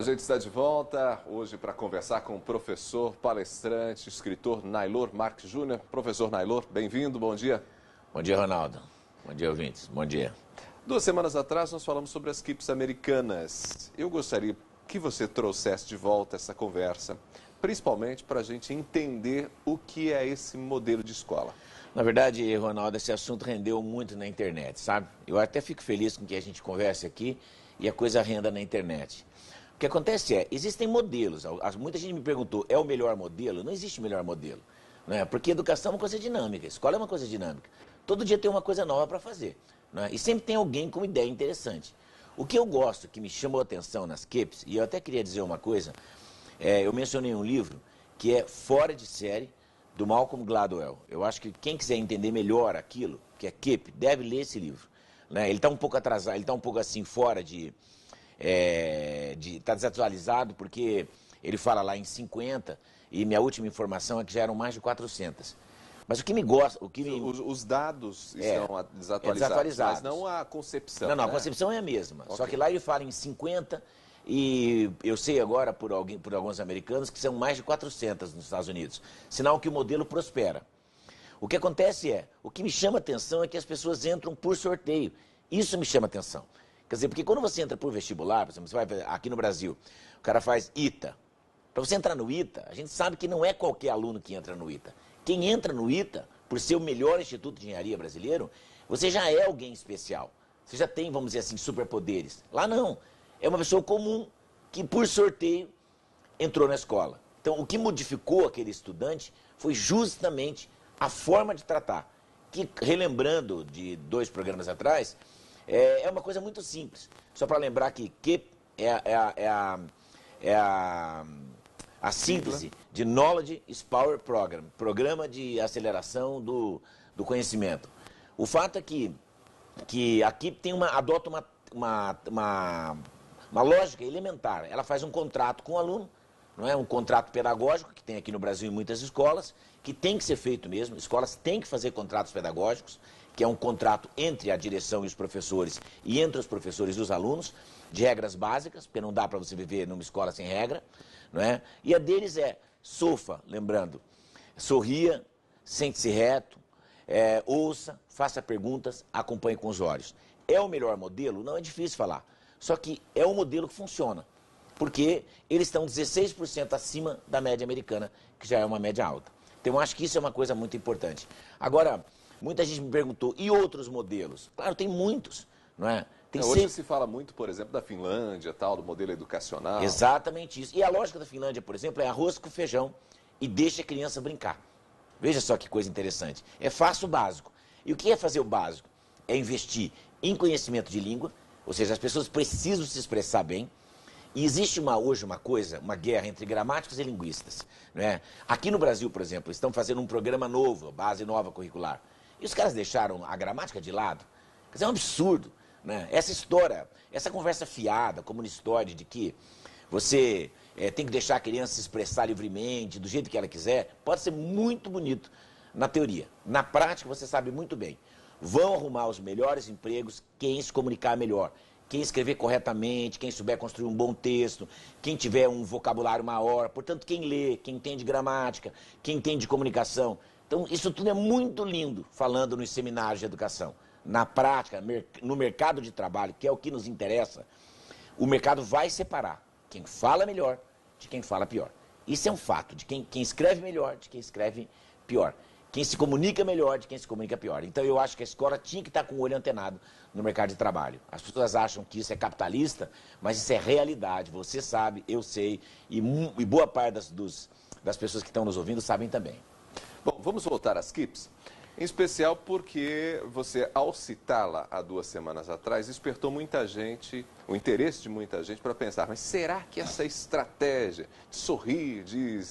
A gente está de volta hoje para conversar com o professor, palestrante, escritor Nailor Marques Júnior. Professor Nailor, bem-vindo, bom dia. Bom dia, Ronaldo. Bom dia, ouvintes. Bom dia. 2 semanas atrás nós falamos sobre as equipes americanas. Eu gostaria que você trouxesse de volta essa conversa, principalmente para a gente entender o que é esse modelo de escola. Na verdade, Ronaldo, esse assunto rendeu muito na internet, sabe? Eu até fico feliz com que a gente converse aqui e a coisa renda na internet. O que acontece é, existem modelos. Muita gente me perguntou, é o melhor modelo? Não existe melhor modelo, né? Porque educação é uma coisa dinâmica, escola é uma coisa dinâmica. Todo dia tem uma coisa nova para fazer, né? E sempre tem alguém com ideia interessante. O que eu gosto, que me chamou a atenção nas QIPs, e eu até queria dizer uma coisa, eu mencionei um livro que é Fora de Série, do Malcolm Gladwell. Eu acho que quem quiser entender melhor aquilo, que é QIP, deve ler esse livro, né? Ele está um pouco atrasado, ele está um pouco assim fora tá desatualizado, porque ele fala lá em 50 e minha última informação é que já eram mais de 400. Mas o que me gosta... Os dados estão desatualizados, mas não a concepção. Não, né? A concepção é a mesma. Okay. Só que lá ele fala em 50 e eu sei agora por alguns americanos que são mais de 400 nos Estados Unidos. Sinal que o modelo prospera. O que acontece o que me chama atenção é que as pessoas entram por sorteio. Isso me chama atenção. Quer dizer, porque quando você entra por vestibular, por exemplo, você vai aqui no Brasil, o cara faz ITA. Para você entrar no ITA, a gente sabe que não é qualquer aluno que entra no ITA. Quem entra no ITA, por ser o melhor instituto de engenharia brasileiro, você já é alguém especial. Você já tem, vamos dizer assim, superpoderes. Lá não. É uma pessoa comum que, por sorteio, entrou na escola. Então, o que modificou aquele estudante foi justamente a forma de tratar. Que, relembrando de 2 programas atrás, é uma coisa muito simples. Só para lembrar que QIP é a síntese de Knowledge is Power Program, programa de aceleração do conhecimento. O fato é que a QIP adota uma lógica elementar. Ela faz um contrato com o aluno, não é? Um contrato pedagógico, que tem aqui no Brasil em muitas escolas, que tem que ser feito mesmo. Escolas têm que fazer contratos pedagógicos, que é um contrato entre a direção e os professores e entre os professores e os alunos, de regras básicas, porque não dá para você viver numa escola sem regra, não é? E a deles SOFA, lembrando, sorria, sente-se reto, ouça, faça perguntas, acompanhe com os olhos. É o melhor modelo? Não é difícil falar, só que é um modelo que funciona, porque eles estão 16% acima da média americana, que já é uma média alta. Então eu acho que isso é uma coisa muito importante. Agora, muita gente me perguntou, e outros modelos? Claro, tem muitos, não é? Hoje se fala muito, por exemplo, da Finlândia, tal, do modelo educacional. Exatamente isso. E a lógica da Finlândia, por exemplo, é arroz com feijão e deixa a criança brincar. Veja só que coisa interessante. É fácil o básico. E o que é fazer o básico? É investir em conhecimento de língua, ou seja, as pessoas precisam se expressar bem. E existe hoje uma guerra entre gramáticos e linguistas, não é? Aqui no Brasil, por exemplo, estão fazendo um programa novo, base nova curricular. E os caras deixaram a gramática de lado. Quer dizer, é um absurdo, né? Essa história, essa conversa fiada, comunistória de que você tem que deixar a criança se expressar livremente, do jeito que ela quiser, pode ser muito bonito na teoria. Na prática, você sabe muito bem. Vão arrumar os melhores empregos quem se comunicar melhor. Quem escrever corretamente, quem souber construir um bom texto, quem tiver um vocabulário maior, portanto, quem lê, quem entende gramática, quem entende comunicação. Então, isso tudo é muito lindo, falando nos seminários de educação. Na prática, no mercado de trabalho, que é o que nos interessa, o mercado vai separar quem fala melhor de quem fala pior. Isso é um fato, de quem escreve melhor de quem escreve pior. Quem se comunica melhor de quem se comunica pior. Então eu acho que a escola tinha que estar com o olho antenado no mercado de trabalho. As pessoas acham que isso é capitalista, mas isso é realidade. Você sabe, eu sei, e boa parte das pessoas que estão nos ouvindo sabem também. Bom, vamos voltar às QIPs, em especial porque você, ao citá-la há 2 semanas atrás, despertou muita gente, o interesse de muita gente para pensar, mas será que essa estratégia de sorrir, de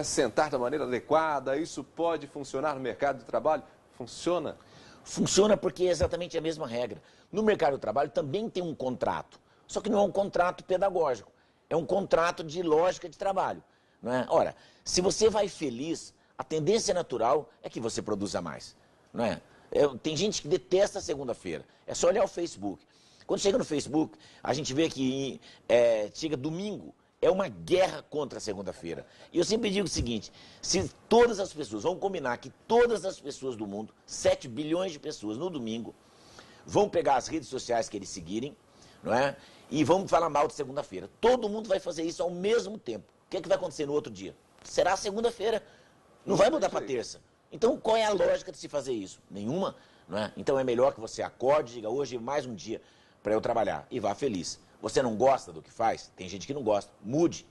sentar da maneira adequada, isso pode funcionar no mercado de trabalho? Funciona? Funciona porque é exatamente a mesma regra. No mercado de trabalho também tem um contrato, só que não é um contrato pedagógico, é um contrato de lógica de trabalho, não é? Ora, se você vai feliz, a tendência natural é que você produza mais, não é? Tem gente que detesta a segunda-feira, é só olhar o Facebook. Quando chega no Facebook, a gente vê que chega domingo, é uma guerra contra a segunda-feira. E eu sempre digo o seguinte, se todas as pessoas, vamos combinar que todas as pessoas do mundo, 7 bilhões de pessoas no domingo, vão pegar as redes sociais que eles seguirem, não é? E vão falar mal de segunda-feira. Todo mundo vai fazer isso ao mesmo tempo. O que é que vai acontecer no outro dia? Será segunda-feira. Não vai mudar para terça. Então, qual é a lógica de se fazer isso? Nenhuma, não é? Então, é melhor que você acorde e diga, hoje é mais um dia para eu trabalhar. E vá feliz. Você não gosta do que faz? Tem gente que não gosta. Mude,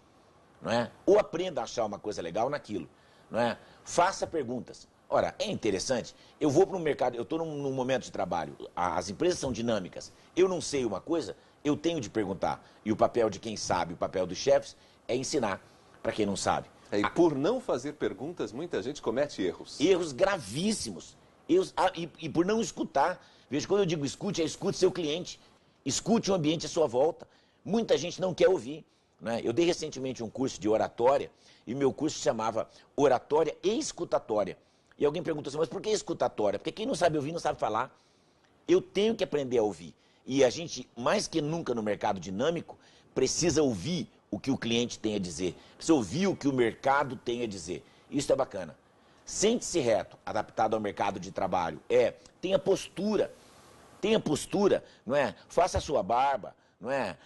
não é? Ou aprenda a achar uma coisa legal naquilo, não é? Faça perguntas. Ora, é interessante, eu vou para um mercado, eu estou num momento de trabalho, as empresas são dinâmicas, eu não sei uma coisa, eu tenho de perguntar. E o papel de quem sabe, o papel dos chefes, é ensinar para quem não sabe. E por não fazer perguntas, muita gente comete erros. Erros gravíssimos. E por não escutar. Veja, quando eu digo escute, escute seu cliente. Escute o ambiente à sua volta. Muita gente não quer ouvir, né? Eu dei recentemente um curso de oratória, e meu curso se chamava Oratória e Escutatória. E alguém perguntou assim, mas por que escutatória? Porque quem não sabe ouvir não sabe falar. Eu tenho que aprender a ouvir. E a gente, mais que nunca no mercado dinâmico, precisa ouvir o que o cliente tem a dizer. Precisa ouvir o que o mercado tem a dizer. Isso é bacana. Sente-se reto, adaptado ao mercado de trabalho. Tenha postura. Tenha postura, não é? Faça a sua barba, não é?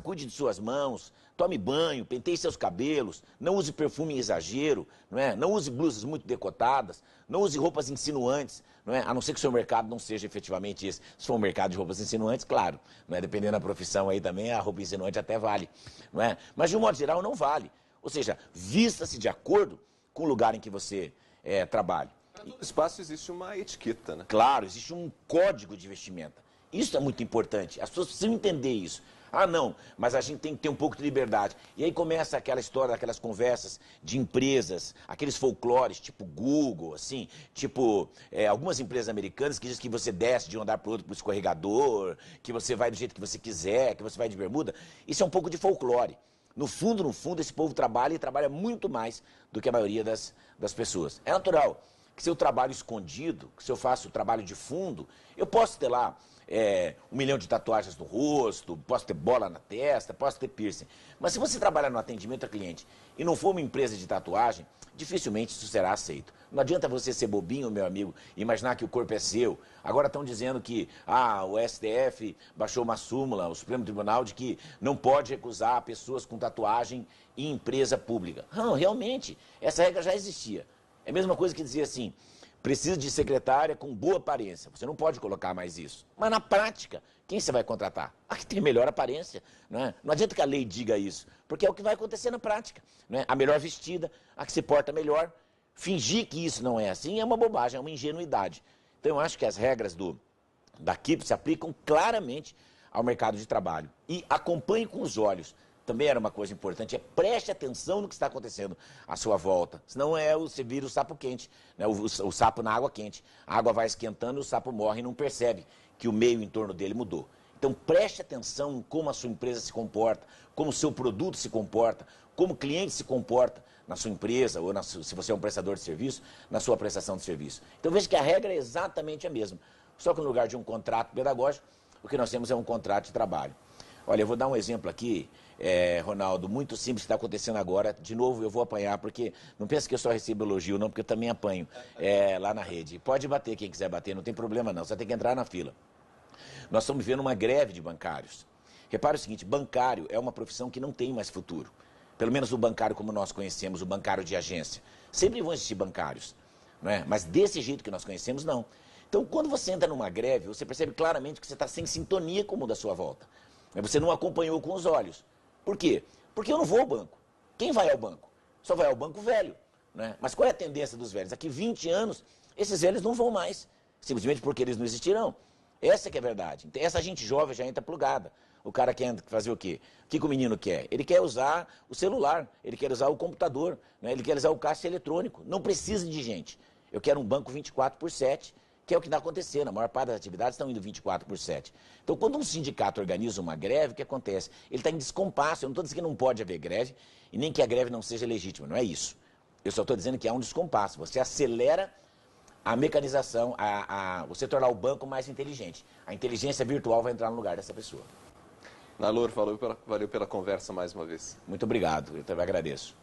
Cuide de suas mãos, tome banho, penteie seus cabelos, não use perfume em exagero, não é? Não use blusas muito decotadas, não use roupas insinuantes, não é? A não ser que o seu mercado não seja efetivamente esse. Se for um mercado de roupas insinuantes, claro, não é? Dependendo da profissão aí também, a roupa insinuante até vale, não é? Mas de um modo geral não vale. Ou seja, vista-se de acordo com o lugar em que você trabalha. Para todo espaço existe uma etiqueta, né? Claro, existe um código de vestimenta. Isso é muito importante. As pessoas precisam entender isso. Ah, não, mas a gente tem que ter um pouco de liberdade. E aí começa aquela história, aquelas conversas de empresas, aqueles folclores, tipo Google, assim, tipo algumas empresas americanas que dizem que você desce de um andar para o outro para o escorregador, que você vai do jeito que você quiser, que você vai de bermuda. Isso é um pouco de folclore. No fundo, esse povo trabalha e trabalha muito mais do que a maioria das pessoas. É natural que se eu trabalho escondido, que se eu faço o trabalho de fundo, eu posso ter lá 1 milhão de tatuagens no rosto, posso ter bola na testa, posso ter piercing. Mas se você trabalhar no atendimento a cliente e não for uma empresa de tatuagem, dificilmente isso será aceito. Não adianta você ser bobinho, meu amigo, e imaginar que o corpo é seu. Agora estão dizendo que o STF baixou uma súmula, o Supremo Tribunal, de que não pode recusar pessoas com tatuagem em empresa pública. Não, realmente, essa regra já existia. É a mesma coisa que dizer assim, precisa de secretária com boa aparência. Você não pode colocar mais isso. Mas na prática, quem você vai contratar? A que tem melhor aparência. Não é? Não adianta que a lei diga isso, porque é o que vai acontecer na prática. Não é? A melhor vestida, a que se porta melhor. Fingir que isso não é assim é uma bobagem, é uma ingenuidade. Então eu acho que as regras da KIP se aplicam claramente ao mercado de trabalho. E acompanhe com os olhos. Também era uma coisa importante, preste atenção no que está acontecendo à sua volta. Senão você vira o sapo quente, né? o sapo na água quente. A água vai esquentando e o sapo morre e não percebe que o meio em torno dele mudou. Então preste atenção em como a sua empresa se comporta, como o seu produto se comporta, como o cliente se comporta na sua empresa, ou se você é um prestador de serviço, na sua prestação de serviço. Então veja que a regra é exatamente a mesma. Só que no lugar de um contrato pedagógico, o que nós temos é um contrato de trabalho. Olha, eu vou dar um exemplo aqui, Ronaldo, muito simples que está acontecendo agora. De novo, eu vou apanhar, porque não pensa que eu só recebo elogio, não, porque eu também apanho lá na rede. Pode bater quem quiser bater, não tem problema não, você tem que entrar na fila. Nós estamos vivendo uma greve de bancários. Repare o seguinte, bancário é uma profissão que não tem mais futuro. Pelo menos o bancário como nós conhecemos, o bancário de agência. Sempre vão existir bancários, não é? Mas desse jeito que nós conhecemos, não. Então, quando você entra numa greve, você percebe claramente que você está sem sintonia com o mundo à sua volta. Você não acompanhou com os olhos. Por quê? Porque eu não vou ao banco. Quem vai ao banco? Só vai ao banco velho. Né? Mas qual é a tendência dos velhos? Daqui 20 anos, esses velhos não vão mais. Simplesmente porque eles não existirão. Essa que é a verdade. Essa gente jovem já entra plugada. O cara quer fazer o quê? O que o menino quer? Ele quer usar o celular, ele quer usar o computador, né? Ele quer usar o caixa eletrônico. Não precisa de gente. Eu quero um banco 24/7, que é o que está acontecendo. A maior parte das atividades estão indo 24/7. Então, quando um sindicato organiza uma greve, o que acontece? Ele está em descompasso. Eu não estou dizendo que não pode haver greve e nem que a greve não seja legítima. Não é isso. Eu só estou dizendo que há um descompasso. Você acelera a mecanização, você tornar o banco mais inteligente. A inteligência virtual vai entrar no lugar dessa pessoa. Nalor, valeu pela conversa mais uma vez. Muito obrigado, eu também agradeço.